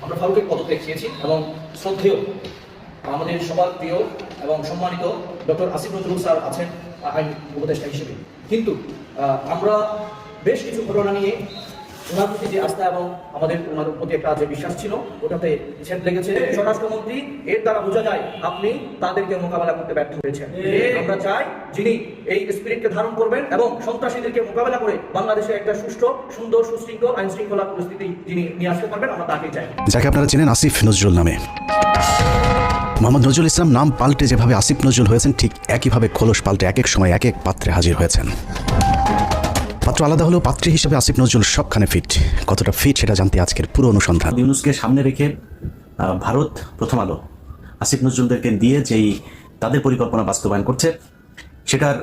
আমরা ফারুকের পদত্যাগ চেয়েছি এবং শ্রদ্ধেয় আমাদের সবার প্রিয় এবং সম্মানিত ডক্টর আসিফ নজরুল স্যার আছেন আইন উপদেষ্টা হিসেবে। কিন্তু আমরা বেশ কিছু ঘটনা নিয়ে ওনার প্রতি যে আস্থা এবং আমাদের ওনার প্রতি একটা যে বিশ্বাস ছিল ওটাতে ছেদ লেগেছে। স্বরাষ্ট্রমন্ত্রী এর দ্বারা বোঝা যায় আপনি তাদেরকে মোকাবেলা করতে ব্যর্থ হয়েছেন। আমরা চাই যিনি এই স্পিরিটকে ধারণ করবেন এবং সন্ত্রাসীদেরকে মোকাবেলা করে বাংলাদেশে একটা সুষ্ঠু সুন্দর সুশৃঙ্খল আইন শৃঙ্খলা পরিস্থিতি যিনি নিয়ে আসতে পারবেন, আমরা তাকেই চাই। যাকে আপনারা চেনেন আসিফ নজরুল নামে। মোহাম্মদ নজরুল ইসলাম নাম পাল্টে যেভাবে আসিফ নজরুল হয়েছেন, ঠিক একইভাবে খোলস পাল্টে এক এক সময় এক এক পাত্রে হাজির হয়েছেন। পাত্র আলাদা হলেও পাত্রী হিসেবে আসিফ নজরুল সবখানে ফিট। কতটা ফিট সেটা জানতে আজকের পুরো অনুসন্ধান। ইউনূসকে সামনে রেখে ভারত প্রথম আলো আসিফ নজরুলদেরকে দিয়ে যেই তাদের পরিকল্পনা বাস্তবায়ন করছে, সেটার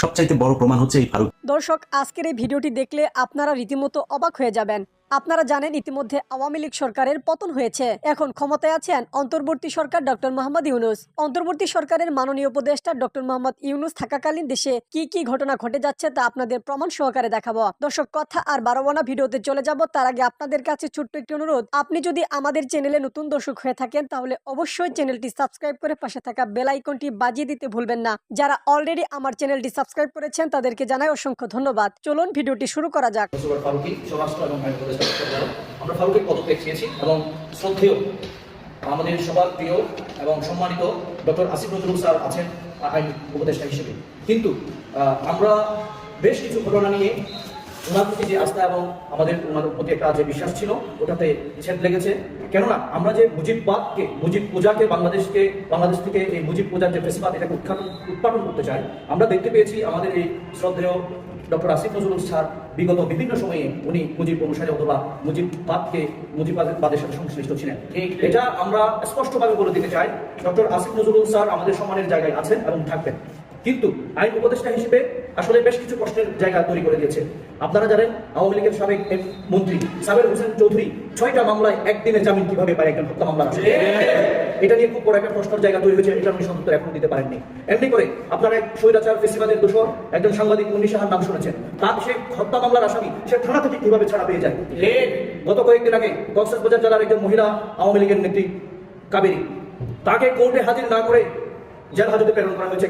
সবচাইতে বড় প্রমাণ হচ্ছে এই ফারুক। দর্শক, আজকের এই ভিডিওটি দেখলে আপনারা রীতিমতো অবাক হয়ে যাবেন। আপনারা জানেন ইতিমধ্যে আওয়ামী লীগ সরকারের পতন হয়েছে। এখন ক্ষমতায় আছেন অন্তর্বর্তী সরকার ডক্টর মোহাম্মদ ইউনূস। অন্তর্বর্তী সরকারের মাননীয় উপদেষ্টা ডক্টর মোহাম্মদ ইউনূস থাকাকালীন দেশে কি কি ঘটনা ঘটে যাচ্ছে তা আপনাদের প্রমাণ সহকারে দেখাবো। দর্শক, কথা আর বাড়াবো না, ভিডিওতে চলে যাব। তার আগে আপনাদের কাছে ছোট্ট একটি অনুরোধ, আপনি যদি আমাদের চ্যানেলে নতুন দর্শক হয়ে থাকেন তাহলে অবশ্যই চ্যানেলটি সাবস্ক্রাইব করে পাশে থাকা বেল আইকনটি বাজিয়ে দিতে ভুলবেন না। যারা অলরেডি আমার চ্যানেলটি সাবস্ক্রাইব করেছেন তাদেরকে জানাই অসংখ্য ধন্যবাদ। চলুন ভিডিওটি শুরু করা যাক। আমরা ফারুকের পদত্যাগ চেয়েছি এবং শ্রদ্ধেয় আমাদের সবার প্রিয় এবং সম্মানিত ডক্টর আসিফ নজরুল স্যার আছেন আইন উপদেষ্টা হিসেবে। কিন্তু আমরা বেশ কিছু ঘটনা নিয়ে ওনার প্রতি যে আস্থা এবং আমাদের ওনার প্রতি একটা যে বিশ্বাস ছিল ওটাতে ছেদ লেগেছে। কেননা আমরা যে মুজিববাদকে, মুজিব পূজাকে বাংলাদেশ থেকে এই মুজিব পূজার যে ফেসিবাদ এটাকে উৎপাদন করতে চাই। আমরা দেখতে পেয়েছি আমাদের এই শ্রদ্ধেয় ডক্টর আসিফ নজরুল স্যার বিগত বিভিন্ন সময়ে উনি মুজিব অনুসারী অথবা মুজিববাদের সাথে সংশ্লিষ্ট ছিলেন। এটা আমরা স্পষ্টভাবে বলে দিতে চাই, ডক্টর আসিফ নজরুল স্যার আমাদের সম্মানের জায়গায় আছেন এবং থাকবেন। কিন্তু আইন উপদেষ্টা হিসেবে আসলে বেশ কিছু প্রশ্নের জায়গা তৈরি করে দিয়েছে। আপনারা জানেন আওয়ামী লীগের সাবেক মন্ত্রী সাবের হোসেন চৌধুরী 6টা মামলায় একদিনে জামিন কিভাবে পায় একজন হত্যা মামলা। এটা নিয়ে খুব বড় একটা প্রশ্নের জায়গা তৈরি হয়েছে, এটা উনি সন্তোষ এখন দিতে পারেননি। এমনি করে আপনারা এক স্বৈরাচার ফেসিবাদের দোষর একজন সাংবাদিক মুন্নি সাহার নাম শুনেছেন। তার সে হত্যা মামলার আসামি সে থানা থেকে কিভাবে ছাড়া পেয়ে যায়। গত কয়েকদিন আগে কক্সবাজার জেলার একজন মহিলা আওয়ামী লীগের নেত্রী কাবেরী, তাকে কোর্টে হাজির না করে জেল হাজতে প্রেরণ করা হয়েছে।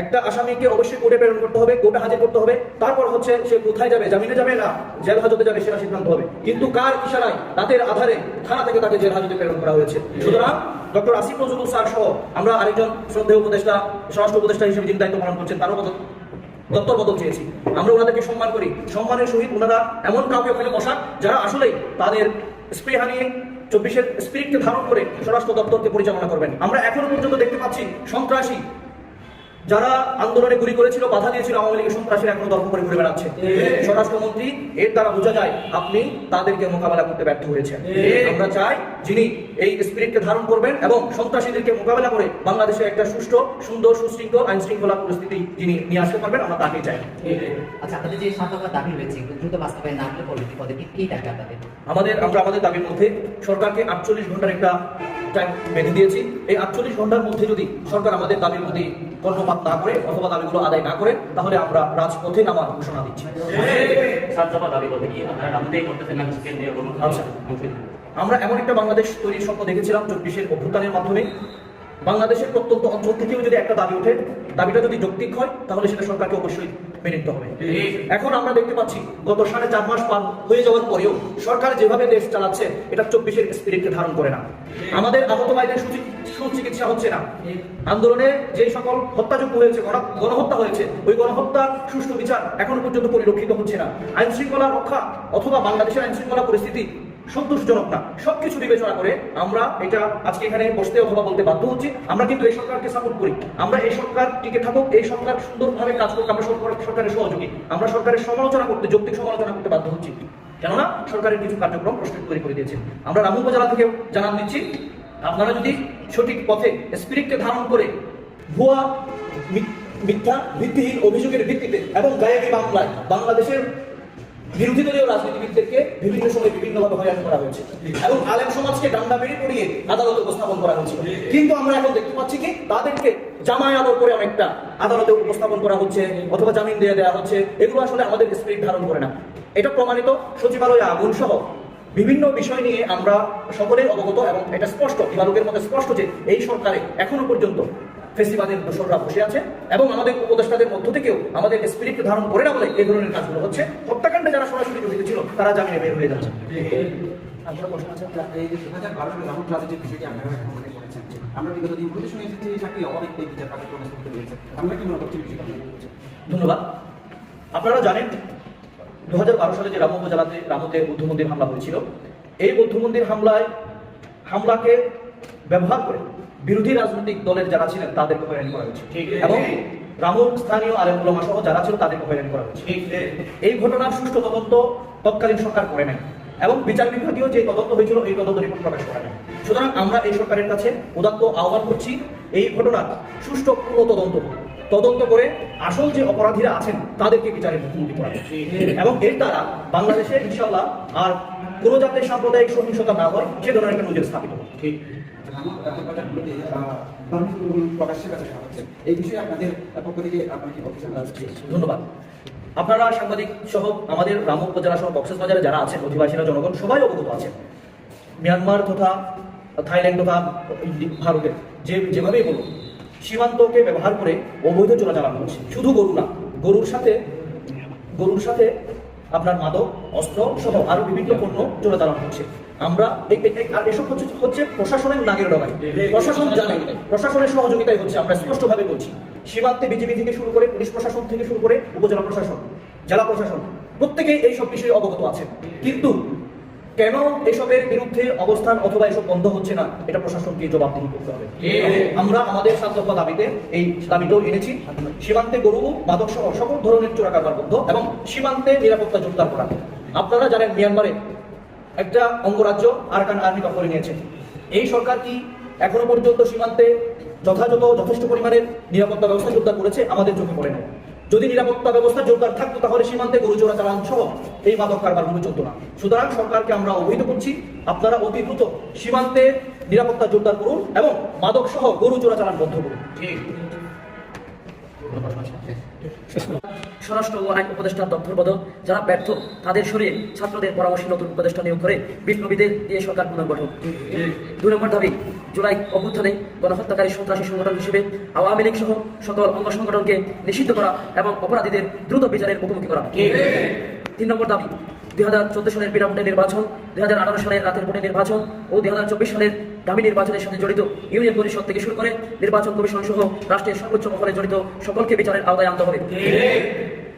একটা আসামিকে অবশ্যই কোর্টে প্রেরণ করতে হবে, কোর্টে হাজির করতে হবে, তারপর হচ্ছে সে কোথায় যাবে, জামিনে যাবে না জেল হাজতে যাবে সেটা সিদ্ধান্ত হবে। কিন্তু কার ইশারায়, রাতের আধারে থানা থেকে তাকে জেল হাজতে প্রেরণ করা হয়েছে। সুতরাং ডক্টর আসিফ নজরুল স্যার সহ আমরা আরেকজন শ্রদ্ধেয় উপদেষ্টা, স্বরাষ্ট্র উপদেষ্টা হিসেবে যিনি দায়িত্ব পালন করছেন তারও দপ্তর বদল চেয়েছি। আমরা ওনাদেরকে সম্মান করি, সম্মানের সহিত ওনারা এমন কাউকে ওখানে বসান যারা আসলেই তাদের স্পৃহা নিয়ে 24-এর স্পিরিটকে ধারণ করে স্বরাষ্ট্র দপ্তরকে পরিচালনা করবেন। আমরা এখনো পর্যন্ত দেখতে পাচ্ছি সন্ত্রাসী যারা আন্দোলনে গুলি করেছিল, বাধা দিয়েছিল আওয়ামী লীগের সন্ত্রাসীরা এখনো দর্প করে ঘুরে বেড়াচ্ছে। স্বরাষ্ট্রমন্ত্রী এর দ্বারা বোঝা যায় আপনি তাদেরকে মোকাবেলা করতে ব্যর্থ হয়েছেন। আমরা চাই যিনি এই স্পিরিটকে ধারণ করবেন এবং সন্ত্রাসীদেরকে মোকাবেলা করে বাংলাদেশে একটা সুষ্ঠু সুন্দর সুশৃঙ্খল আইন শৃঙ্খলা পরিস্থিতি যিনি নিয়ে আসতে পারবেন, আমরা তাকেই চাই। আচ্ছা, আপনাদের যে 7 দফা দাবি রয়েছে দ্রুত বাস্তবায়ন না হলে পরবর্তী পদক্ষেপ কি থাকবে আপনাদের? আমাদের দাবির মধ্যে সরকারকে 48 ঘন্টার একটা টাইম বেঁধে দিয়েছি। এই 48 ঘন্টার মধ্যে যদি সরকার আমাদের দাবির প্রতি কর্ণপাত না করে অথবা দাবিগুলো আদায় না করে তাহলে আমরা রাজপথে নামার ঘোষণা দিচ্ছি। আমরা এমন একটা বাংলাদেশ তৈরির স্বপ্ন দেখেছিলাম 24-এর অভ্যুত্থানের মাধ্যমে। বাংলাদেশের প্রত্যন্ত অঞ্চল থেকেও যদি একটা দাবি ওঠে, দাবিটা যদি যৌক্তিক হয় তাহলে সেটা সরকারকে অবশ্যই মেনে নিতে হবে। এখন আমরা দেখতে পাচ্ছি গত 4.5 মাস পার হয়ে যাওয়ার পরেও সরকার যেভাবে দেশ চালাচ্ছে এটা 24-এর স্পিরিটকে ধারণ করে না। আমাদের আহত ভাইদের সুচিকিৎসা হচ্ছে না। আন্দোলনে যে সকল হত্যাযোগ্য হয়েছে, গণহত্যা হয়েছে, ওই গণহত্যার সুষ্ঠু বিচার এখনো পর্যন্ত পরিলক্ষিত হচ্ছে না। আইন শৃঙ্খলা রক্ষা অথবা বাংলাদেশের আইন শৃঙ্খলা পরিস্থিতি সন্তোষজনক না। সবকিছু বিবেচনা করে আমরা এটা আজকে এখানে বসতে অথবা বলতে বাধ্য হচ্ছি। আমরা কিন্তু এই সরকারকে সাপোর্ট করি, আমরা এই সরকার টিকে থাকুক, এই সরকার সুন্দরভাবে কাজ করুক, আমরা সরকারের সহযোগী। আমরা সরকারের সমালোচনা করতে, যৌক্তিক সমালোচনা করতে বাধ্য হচ্ছি, কেননা সরকারের কিছু কার্যক্রম প্রস্তুত করে দিয়েছে। আমরা রামু উপজেলা থেকে জানান দিচ্ছি, আপনারা যদি সঠিক পথে স্পিরিটকে ধারণ করে ভুয়া মিথ্যা ভিত্তিহীন অভিযোগের ভিত্তিতে এবং গায়েবী মামলায় বাংলাদেশের বিরোধী দলীয় রাজনীতিবিদদেরকে বিভিন্ন সময় বিভিন্নভাবে হয়রানি করা হয়েছে এবং আলেম সমাজকে ডান্ডা বেড়ে পড়িয়ে আদালতে উপস্থাপন করা হয়েছিল। কিন্তু আমরা এখন দেখতে পাচ্ছি কি তাদেরকে জামায় আদর করে অনেকটা আদালতে উপস্থাপন করা হচ্ছে অথবা জামিন দিয়ে দেওয়া হচ্ছে। এগুলো আসলে আমাদের স্পিরিট ধারণ করে না। এটা প্রমাণিত সচিবালয়ে আগুন সহ বিভিন্ন বিষয় নিয়ে আমরা সকলেই অবগত এবং এটা স্পষ্ট দিবালোকের মধ্যে স্পষ্ট যে এই সরকারে এখনো পর্যন্ত ফেসিবাদের দোসররা বসে আছে এবং আমাদের উপদেষ্টাদের মধ্য থেকেও আমাদের স্পিরিট ধারণ করে না বলে এই ধরনের কাজগুলো হচ্ছে। হত্যাকাণ্ডে যারা সরাসরি জড়িত ছিল তারা জামিনে বের হয়ে যাচ্ছে। আপনার প্রশ্ন আছে এই যে 2012 সালে রাহুল রাজনীতির বিষয়টি আপনারা এখন মনে করেছেন যে আমরা বিগত দিনগুলোতে শুনে এসেছি যে চাকরি অনেক এই বিচার কার্যক্রম স্থগিত রয়েছে, আমরা কি মনে করছি বিষয়টা? ধন্যবাদ। আপনারা জানেন 2012 সালে যে রামু উপজেলাতে রামুতে বৌদ্ধ মন্দির হামলা হয়েছিল, এই বৌদ্ধ মন্দির হামলাকে ব্যবহার করে বিরোধী রাজনৈতিক দলের যারা ছিলেন তাদেরকে হয়রানি করা হয়েছে এবং রামুর স্থানীয় আলেম ওলামা সহ যারা ছিল তাদেরকে হয়রানি করা হয়েছে। এই ঘটনার সুষ্ঠু তদন্ত তৎকালীন সরকার করে নেয় এবং বিচার বিভাগীয় যে তদন্ত হয়েছিল এই তদন্ত রিপোর্ট প্রকাশ করা নেয়। সুতরাং আমরা এই সরকারের কাছে উদাত্ত আহ্বান করছি এই ঘটনার সুষ্ঠু পুরো তদন্ত করে আসল যে অপরাধীরা আছেন তাদেরকে বিচারের মুখোমুখি করা এবং এর দ্বারা বাংলাদেশে ইনশাআল্লাহ আর কোনো জাতের সাম্প্রদায়িক সহিংসতা না হয় সে ধরনের একটা নজির স্থাপিত হবে। ঠিক প্রকাশ্যের কাছে আসা হচ্ছে, এই বিষয়ে আপনাদের পক্ষ থেকে আপনার কি বক্তব্য আছে? ধন্যবাদ। আপনারা সাংবাদিক সহ আমাদের রামু উপজেলা সহ কক্সবাজারে যারা আছেন অধিবাসীরা জনগণ সবাই অবগত আছেন মিয়ানমার তথা থাইল্যান্ড তথা ভারতের যেভাবেই বলুন সীমান্তকে ব্যবহার করে অবৈধ চোরাচালান হচ্ছে। শুধু গরু না, গরুর সাথে আপনার মাদক অস্ত্র সহ আরো বিভিন্ন পণ্য চোরাচালান হচ্ছে। আমরা আর এসব হচ্ছে প্রশাসনের নাগের ডগায়। প্রশাসন জানে, প্রশাসনের সহযোগিতায় হচ্ছে। আমরা স্পষ্টভাবে বলছি সীমান্তে বিজিবি থেকে শুরু করে পুলিশ প্রশাসন থেকে শুরু করে উপজেলা প্রশাসন জেলা প্রশাসন প্রত্যেকেই এইসব বিষয়ে অবগত আছেন, কিন্তু কেন এসবের বিরুদ্ধে অবস্থান অথবা এসব বন্ধ হচ্ছে না এটা প্রশাসনকে জবাবদিহি করতে হবে। আমরা আমাদের শান্তব্য দাবিতে এই দাবিটাও এনেছি সীমান্তে গরু মাদক সহ সকল ধরনের চোরাকারবার বন্ধ এবং সীমান্তে নিরাপত্তা জোরদার করা। আপনারা জানেন মিয়ানমারে একটা অঙ্গরাজ্য আরাকান আর্মি দখলে নিয়েছে। এই সরকার কি এখনো পর্যন্ত সীমান্তে যথেষ্ট পরিমাণের নিরাপত্তা ব্যবস্থা জোরদার করেছে? আমাদের চোখে পড়ে না। যদি নিরাপত্তা ব্যবস্থা জোরদার থাকতো তাহলে সীমান্তে গরু চোরাচালান সহ এই মাদক কারবারগুলো চলতো না। সুতরাং সরকারকে আমরা অবহিত করছি আপনারা অতি দ্রুত সীমান্তে নিরাপত্তা জোরদার করুন এবং মাদক সহ গরু চোরাচালান বন্ধ করুন। ঠিক স্বরাষ্ট্র ও আইন উপদেষ্টার দপ্তরপদ যারা ব্যর্থ তাদের সরিয়ে ছাত্রদের পরামর্শে নতুন উপদেষ্টা নিয়োগ করে বিপ্লবীদের দিয়ে সরকার পুনর্গঠন। 2 নম্বর দাবি জুলাই অভ্যুত্থানে গণহত্যাকারী সন্ত্রাসী সংগঠন হিসেবে আওয়ামী লীগ সহ সকল অঙ্গ সংগঠনকে নিষিদ্ধ করা এবং অপরাধীদের দ্রুত বিচারের মুখোমুখি করা। 3 নম্বর দাবি 2014 সালের বিনা ভোটের নির্বাচন, 2018 সালের রাতের ভোটের নির্বাচন ও 2024 সালের দামি নির্বাচনের সাথে জড়িত ইউনিয়ন পরিষদ থেকে শুরু করে নির্বাচন কমিশন সহ রাষ্ট্রের সর্বোচ্চ মহলে জড়িত সকলকে বিচারের আওতায় আনতে হবে।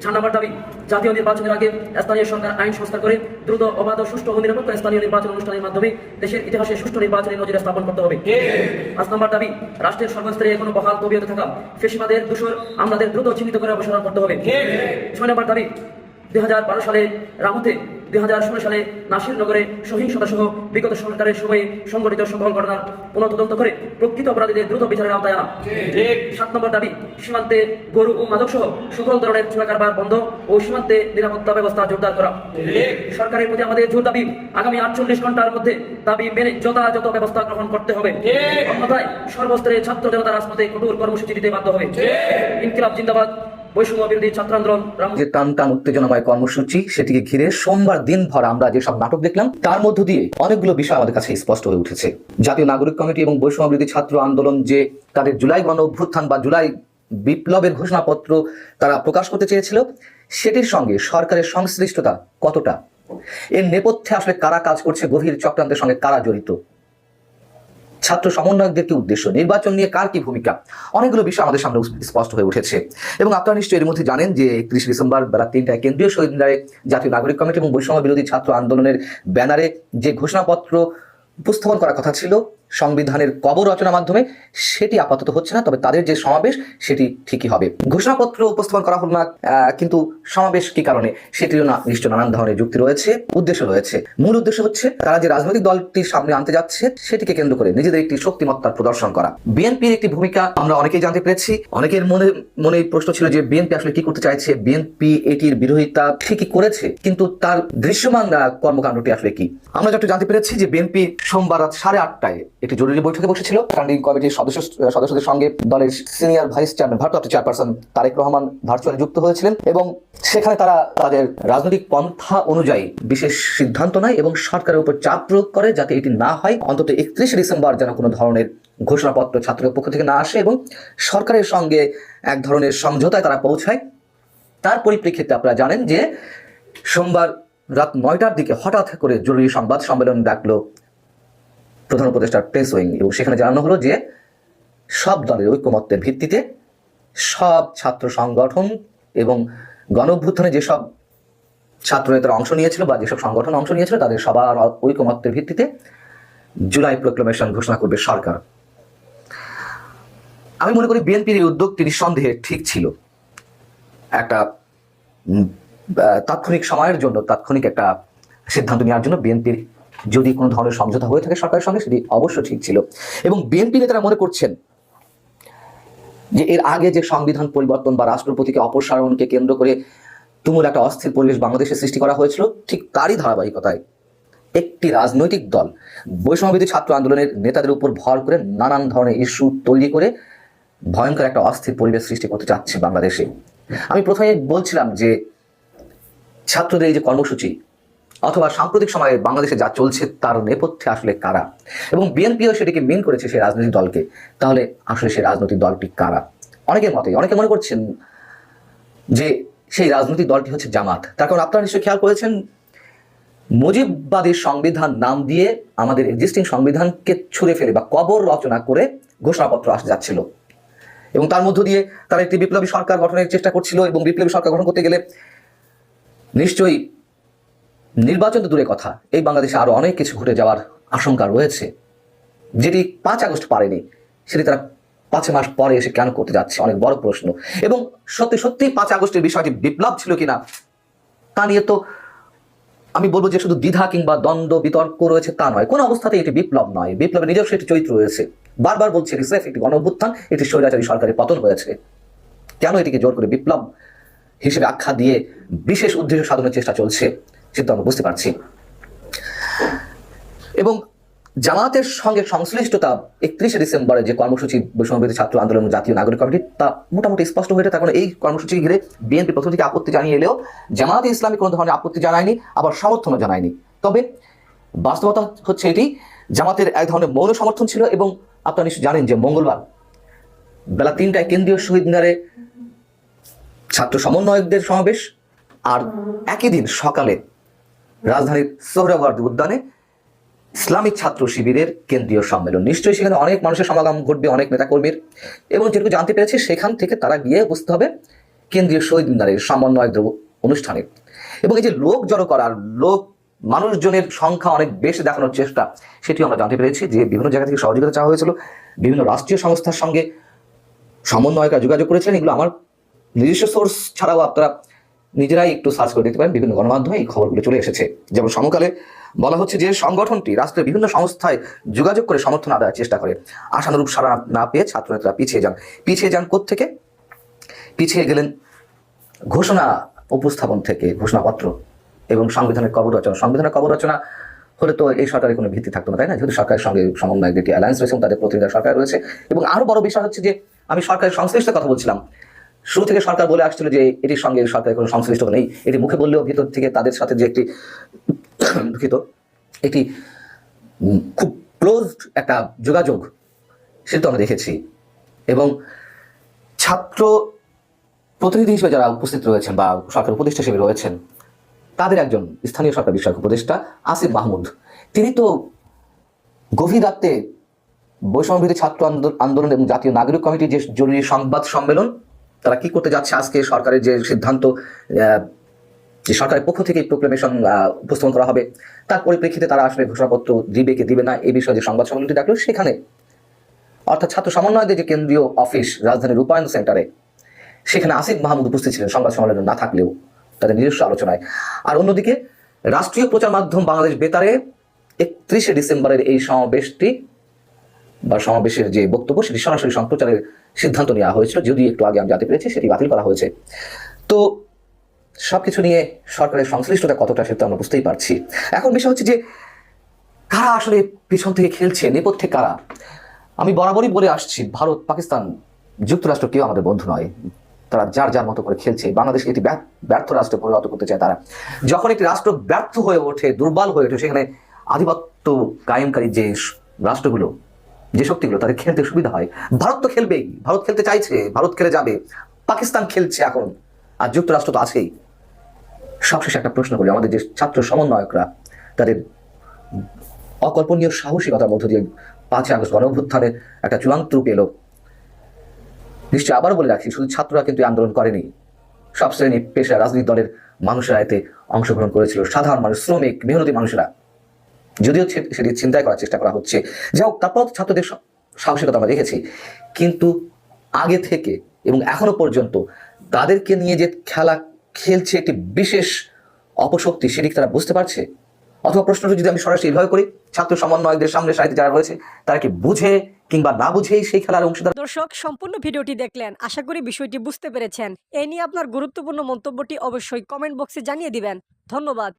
4 নম্বর দাবি জাতীয় নির্বাচনের আগে স্থানীয় সরকার আইন সংস্কার করে দ্রুত অবাধ সুষ্ঠু ও নিরপেক্ষ স্থানীয় নির্বাচন অনুষ্ঠানের মাধ্যমে দেশের ইতিহাসে সুষ্ঠু নির্বাচনের নজির স্থাপন করতে হবে। 5 নম্বর দাবি রাষ্ট্রের সর্বস্তরে এখনো বহাল তবিয়তে থাকা ফেসিবাদের দূষর আমাদের দ্রুত চিহ্নিত করে অপসারণ করতে হবে। 6 নম্বর দাবি 2012 সালে রামুতে, 2016 সালে নাসিরনগরে সহিংসতা সহ বিগত সরকারের সময়ে সংঘটিত সকল ঘটনার পুনঃতদন্ত করে প্রকৃত অপরাধীদের দ্রুত বিচারের আওতায় আনা। 7 নম্বর দাবি সীমান্তে গরু ও মাদক সহ সকল ধরনের চোরাকারবার বন্ধ ও সীমান্তে নিরাপত্তা ব্যবস্থা জোরদার করা। সরকারের প্রতি আমাদের জোর দাবি আগামী 48 ঘন্টার মধ্যে দাবি মেনে যথাযথ ব্যবস্থা গ্রহণ করতে হবে। অন্যথায় সর্বস্তরে ছাত্র জনতা রাজপথে কঠোর কর্মসূচি দিতে বাধ্য হবে। ইনকিলাব জিন্দাবাদ। বৈষম্য বিরোধী ছাত্র আন্দোলন। যে টান উত্তেজনাময় কর্মসূচি সেটিকে ঘিরে সোমবার দিনভর আমরা যেসব নাটক দেখলাম তার মধ্য দিয়ে অনেকগুলো বিষয় আমাদের কাছে স্পষ্ট হয়ে উঠেছে। জাতীয় নাগরিক কমিটি এবং বৈষম্য বিরোধী ছাত্র আন্দোলন যে তাদের জুলাই গণ অভ্যুত্থান বা জুলাই বিপ্লবের ঘোষণাপত্র তারা প্রকাশ করতে চেয়েছিল সেটির সঙ্গে সরকারের সংশ্লিষ্টতা কতটা, এর নেপথ্যে আসলে কারা কাজ করছে, গভীর চক্রান্তের সঙ্গে কারা জড়িত, ছাত্র সমন্বয়কদের কি উদ্দেশ্য, নির্বাচন নিয়ে কার কি ভূমিকা, অনেকগুলো বিষয় আমাদের সামনে স্পষ্ট হয়ে উঠেছে। এবং আপনারা নিশ্চয়ই এর মধ্যে জানেন যে 31 ডিসেম্বর বেলা 3টায় কেন্দ্রীয় শহীদ মিনারে জাতীয় নাগরিক কমিটি এবং বৈষম্য বিরোধী ছাত্র আন্দোলনের ব্যানারে যে ঘোষণাপত্র উপস্থাপন করার কথা ছিল সংবিধানের কবর রচনার মাধ্যমে সেটি আপাতত হচ্ছে না, তবে তাদের যে সমাবেশ সেটি ঠিকই হবে। ঘোষণাপত্র উপস্থাপন করা হল না, কিন্তু সমাবেশ কি কারণে সেটিরও না নিশ্চয় নানান ধরনের যুক্তি রয়েছে, উদ্দেশ্য রয়েছে। মূল উদ্দেশ্য হচ্ছে তারা যে রাজনৈতিক দলটির সামনে আনতে যাচ্ছে সেটিকে কেন্দ্র করে নিজেদের একটি শক্তিমত্তার প্রদর্শন করা। বিএনপির একটি ভূমিকা আমরা অনেকেই জানতে পেরেছি। অনেকের মনে প্রশ্ন ছিল যে বিএনপি আসলে কি করতে চাইছে, বিএনপি এটির বিরোধিতা ঠিকই করেছে, কিন্তু তার দৃশ্যমান কর্মকাণ্ডটি আসলে কি। আমরা যেটা জানতে পেরেছি যে বিএনপি সোমবার রাত 8:30টায় একটি জরুরি বৈঠকে বসেছিল স্ট্যান্ডিং কমিটির সদস্যদের সঙ্গে দলের সিনিয়র ভাইস চেয়ারম্যান ভারপ্রাপ্ত চেয়ারপারসন তারেক রহমান ভার্চুয়ালি যুক্ত হয়েছিলেন এবং সেখানে তারা তাদের রাজনৈতিক পন্থা অনুযায়ী বিশেষ সিদ্ধান্ত নেয় এবং সরকারের উপর চাপ প্রয়োগ করে যাতে এটি না হয়, অন্তত 31 ডিসেম্বর যেন কোনো ধরনের ঘোষণাপত্র ছাত্রদের পক্ষ থেকে না আসে এবং সরকারের সঙ্গে এক ধরনের সমঝোতায় তারা পৌঁছায়। তার পরিপ্রেক্ষিতে আপনারা জানেন যে সোমবার রাত 9টার দিকে হঠাৎ করে জরুরি সংবাদ সম্মেলন ডাকলো প্রধান উপদেষ্টার প্রেস উইং এবং সেখানে জানানো হলো যে সব দলের ঐক্যমত্যের ভিত্তিতে সব ছাত্র সংগঠন এবং গণঅভ্যুত্থানে যেসব ছাত্র নেতারা অংশ নিয়েছিল বা যেসব সংগঠন অংশ নিয়েছিল তাদের সবার ঐক্যমত্যের ভিত্তিতে জুলাই প্রোক্লামেশন ঘোষণা করবে সরকার। আমি মনে করি বিএনপির এই উদ্যোগটি নিঃসন্দেহে ঠিক ছিল। একটা তাৎক্ষণিক সময়ের জন্য তাৎক্ষণিক একটা সিদ্ধান্ত নেওয়ার জন্য বিএনপির যদি কোনো ধরনের সমঝোতা হয়ে থাকে সরকারের সঙ্গে সেটি অবশ্যই ঠিক ছিল এবং বিএনপি নেতারা মনে করছেন যে এর আগে যে সংবিধান পরিবর্তন বা রাষ্ট্রপতিকে অপসারণকে কেন্দ্র করে তুমুল একটা অস্থির পরিবেশ বাংলাদেশে সৃষ্টি করা হয়েছিল, ঠিক তারই ধারাবাহিকতায় একটি রাজনৈতিক দল বৈষম্যবিরোধী ছাত্র আন্দোলনের নেতাদের উপর ভর করে নানান ধরনের ইস্যু তৈরি করে ভয়ঙ্কর একটা অস্থির পরিবেশ সৃষ্টি করতে চাচ্ছে বাংলাদেশে। আমি প্রথমে বলছিলাম যে ছাত্রদের এই যে কর্মসূচি অথবা সাম্প্রতিক সময়ে বাংলাদেশে যা চলছে তার নেপথ্যে আসলে কারা, এবং বিএনপিও সেটিকে মিন করেছে সেই রাজনৈতিক দলকে, তাহলে আসলে সেই রাজনৈতিক দলটি কারা? অনেকের মতে অনেকে মনে করছেন যে সেই রাজনৈতিক দলটি হচ্ছে জামাত। তার কারণ আপনারা নিশ্চয়ই খেয়াল করেছেন মুজিববাদী সংবিধান নাম দিয়ে আমাদের এক্সিস্টিং সংবিধানকে ছুঁড়ে ফেলে বা কবর রচনা করে ঘোষণাপত্র আসতে যাচ্ছিল এবং তার মধ্য দিয়ে তারা একটি বিপ্লবী সরকার গঠনের চেষ্টা করছিল এবং বিপ্লবী সরকার গঠন করতে গেলে নিশ্চয়ই নির্বাচন তো দূরে কথা, এই বাংলাদেশে আরো অনেক কিছু ঘটে যাওয়ার আশঙ্কা রয়েছে। যেটি 5 আগস্ট পারেনি সেটি তারা 5 মাস পরে এসে কেন করতে যাচ্ছে, অনেক বড় প্রশ্ন। এবং সত্যি সত্যি 5 আগস্টের বিষয়টি বিপ্লব ছিল কিনা তা নিয়ে তো আমি বলবো যে শুধু দ্বিধা কিংবা দ্বন্দ্ব বিতর্ক রয়েছে তা নয়, কোনো অবস্থাতেই এটি বিপ্লব নয়। বিপ্লবের নিজস্ব একটি চরিত্র রয়েছে, বারবার বলছে এটি স্রেফ একটি গণঅভ্যুত্থান, এটি স্বৈরাচারী সরকারের পতন হয়েছে। কেন এটিকে জোর করে বিপ্লব হিসেবে আখ্যা দিয়ে বিশেষ উদ্দেশ্য সাধনের চেষ্টা চলছে সেটা আমরা বুঝতে পারছি। এবং জামাতের সঙ্গে সংশ্লিষ্টতা 31 ডিসেম্বরে যে কর্মসূচি বৈষম্যবিরোধী ছাত্র আন্দোলন জাতীয় নাগরিক কমিটি তা মোটামুটি স্পষ্ট হয়ে তার কারণ এই কর্মসূচি ঘিরে বিএনপি প্রথম থেকে আপত্তি জানিয়ে এলেও জামাতে ইসলামী কোনো ধরনের আপত্তি জানায়নি, আবার সমর্থনও জানায়নি। তবে বাস্তবতা হচ্ছে এটি জামাতের এক ধরনের মৌন সমর্থন ছিল এবং আপনারা নিশ্চয়ই জানেন যে মঙ্গলবার বেলা 3টায় কেন্দ্রীয় শহীদ মিনারে ছাত্র সমন্বয়কদের সমাবেশ, আর একই দিন সকালে রাজধানীর সোহরাওয়ার্দী উদ্যানে ইসলামিক ছাত্র শিবিরের কেন্দ্রীয় সম্মেলন। নিশ্চয়ই সেখানে অনেক মানুষের সমাগম ঘটবে, অনেক নেতাকর্মীর, এবং যেটুকু জানতে পেরেছি সেখান থেকে তারা গিয়ে বুঝতে হবে কেন্দ্রীয় শহীদ মিনারের সমন্বয়কদের অনুষ্ঠানে। এবং এই যে লোক জড়ো করার, মানুষজনের সংখ্যা অনেক বেশি দেখানোর চেষ্টা, সেটিও আমরা জানতে পেরেছি যে বিভিন্ন জায়গা থেকে সহযোগিতা চাওয়া হয়েছিল, বিভিন্ন রাষ্ট্রীয় সংস্থার সঙ্গে সমন্বয়করা যোগাযোগ করেছিলেন। এগুলো আমার নিজস্ব সোর্স ছাড়াও আপনারা নিজেরাই একটু সার্চ করে দিতে পারেন, বিভিন্ন গণমাধ্যমে এই খবরগুলো চলে এসেছে। যেমন সমকালে বলা হচ্ছে যে সংগঠনটি রাষ্ট্রের বিভিন্ন সংস্থায় যোগাযোগ করে সমর্থন আদায়ের চেষ্টা করে, আশানুরূপ সাড়া না পেয়ে ছাত্রনেতারা পিছিয়ে যান কোত্থেকে? পিছিয়ে গেলেন ঘোষণা উপস্থাপন থেকে, ঘোষণাপত্র এবং সংবিধানের কবর রচনা হলে তো এই সরকারের কোনো ভিত্তি থাকতো না, তাই না? যেহেতু সরকারের সঙ্গে সমন্বয় যেটি অ্যালায়েন্স রয়েছে এবং তাদের প্রতিনিধি সরকার রয়েছে। এবং আরো বড় বিষয় হচ্ছে যে আমি সরকারের সংশ্লিষ্ট কথা বলছিলাম, শুরু থেকে সরকার বলে আসছিল যে এটির সঙ্গে সরকারের কোনো সংশ্লিষ্টতা নেই, এটি মুখে বললেও ভিতর থেকে তাদের সাথে যে একটি এটি খুব ক্লোজ একটা যোগাযোগ সেটা আমরা দেখেছি। এবং ছাত্র প্রতিনিধি হিসেবে যারা উপস্থিত রয়েছেন বা সরকার উপদেষ্টা হিসেবে রয়েছেন তাদের একজন স্থানীয় সরকার বিষয়ক উপদেষ্টা আসিফ মাহমুদ, তিনি তো গভীর রাতে বৈষম্যবিরোধী ছাত্র আন্দোলন এবং জাতীয় নাগরিক কমিটির যে জরুরি সংবাদ সম্মেলন তারা কি করতে যাচ্ছে, আজকে সরকারের যে সিদ্ধান্ত, যে সরকারের পক্ষ থেকে প্রোক্লেমেশন উপস্থাপন করা হবে তার পরিপ্রেক্ষিতে তারা আসলে ঘোষণাপত্র দিবে কি দিবে না এই বিষয়ে যে সংবাদ সম্মেলনটি ডাকলো সেখানে, অর্থাৎ ছাত্র সমন্বয়দের যে কেন্দ্রীয় অফিস রাজধানীর রূপায়ণ সেন্টারে, সেখানে আসিফ মাহমুদ উপস্থিত ছিলেন সংবাদ সম্মেলনে না থাকলেও তাদের নিজস্ব আলোচনায়। আর অন্যদিকে রাষ্ট্রীয় প্রচার মাধ্যম বাংলাদেশ বেতারে 31 ডিসেম্বরের এই সমাবেশটি বা সমাবেশের যে বক্তব্য সেটি সরাসরি সম্প্রচারের সিদ্ধান্ত নেওয়া হয়েছিল, যদিও একটু আগে আমি জানতে পেরেছি সেটি বাতিল করা হয়েছে। তো সবকিছু নিয়ে সরকারের সংশ্লিষ্টতা কতটা সেটা আমরা বুঝতেই পারছি। এখন বিষয় হচ্ছে যে কারা আসলে পিছন থেকে খেলছে, নেপথ্যে কারা? আমি বরাবরই বলে আসছি, ভারত, পাকিস্তান, যুক্তরাষ্ট্র কেউ আমাদের বন্ধু নয়। তারা যার যার মতো করে খেলছে। বাংলাদেশকে একটি ব্যর্থ রাষ্ট্রে পরিণত করতে চায় তারা। যখন একটি রাষ্ট্র ব্যর্থ হয়ে ওঠে, দুর্বল হয়ে ওঠে, সেখানে আধিপত্য কায়েমকারী যে রাষ্ট্রগুলো, যে শক্তিগুলো, তাদের খেলতে সুবিধা হয়। ভারত তো খেলবেই, ভারত খেলতে চাইছে, ভারত খেলে যাবে, পাকিস্তান খেলছে এখন, আর যুক্তরাষ্ট্র তো আছেই। সবশেষে একটা প্রশ্ন করি, আমাদের যে ছাত্র সমন্বয়করা তাদের অকল্পনীয় সাহসিকতার মধ্য দিয়ে 5ই আগস্ট গণঅভ্যুত্থানের একটা চূড়ান্ত রূপ এলো। নিশ্চয় আবার বলে রাখি, শুধু ছাত্ররা কিন্তু আন্দোলন করেনি, সব শ্রেণী পেশা, রাজনৈতিক দলের মানুষেরা এতে অংশগ্রহণ করেছিল, সাধারণ মানুষ, শ্রমিক, মেহনতি মানুষেরা। যদিও সেটি চিন্তায় করার চেষ্টা করা হচ্ছে, যাই হোক, তারপর ছাত্রদের সাহসিকতা আমরা দেখেছি। কিন্তু আগে থেকে এবং এখনো পর্যন্ত তাদেরকে নিয়ে যে খেলা খেলছে একটি বিশেষ অপশক্তি, সেটি কি তারা বুঝতে পারছে? অথবা প্রশ্নটা যদি আমি সরাসরি এইভাবে করি, ছাত্র সমন্বয়কদের সামনে সারিতে যারা রয়েছে তারা কি বুঝে কিংবা না বুঝেই সেই খেলার অংশীদার? দর্শক, সম্পূর্ণ ভিডিওটি দেখলেন, আশা করি বিষয়টি বুঝতে পেরেছেন। এই নিয়ে আপনার গুরুত্বপূর্ণ মন্তব্যটি অবশ্যই কমেন্ট বক্সে জানিয়ে দিবেন। ধন্যবাদ।